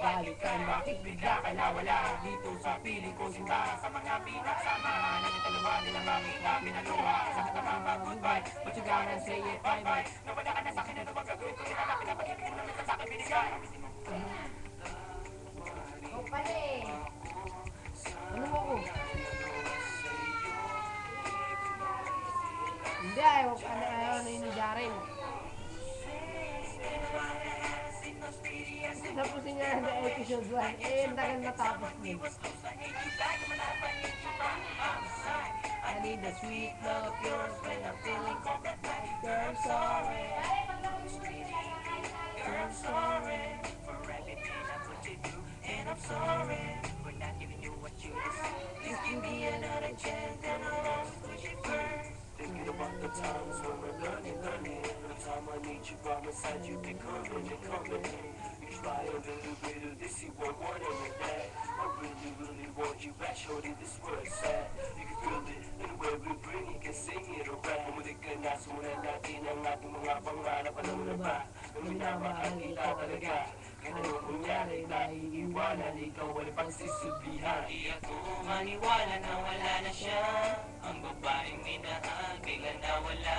balikan, bakit bigla ka nawala dito sa piling ko sinta? Sa mga pinagsama ng dalawa nila, bakit na pinaluha? Lahat na mga goodbye, but you gotta say it bye-bye. Nawala ka na sa'kin, ano bang gagawin ko? Hinanapin na pag-ibig mo naman sa'kin binigay. Ikaw pala eh. Ano mo ko? Hindi, ayaw na yun ni Jaren. Tapusin niya na episode 1. Eh, ang tagal matapos niya. I need the sweet love yours when I'm feeling like girl sorry. Girl sorry for everything I put you through, and I'm sorry for not giving you what you deserve. Please give me another chance and I'll always put you first. Thinking about the times when we're learning. The time I need you by my side, you be coming. You try a little bit of this, you won't want it with that. I really want you back, shorty, this world's sad. You can feel it in the way we bring it, can sing it or rap. Umulit ka na, simulan natin ang ating mga pangarap. Alam mo na ba, na minamahal kita talaga. Ganun kunyari na iiwanan, ikaw ay pagsisibihan. Di ako maniwala na wala na siya. Ang babaeng minahal, bigla na wala.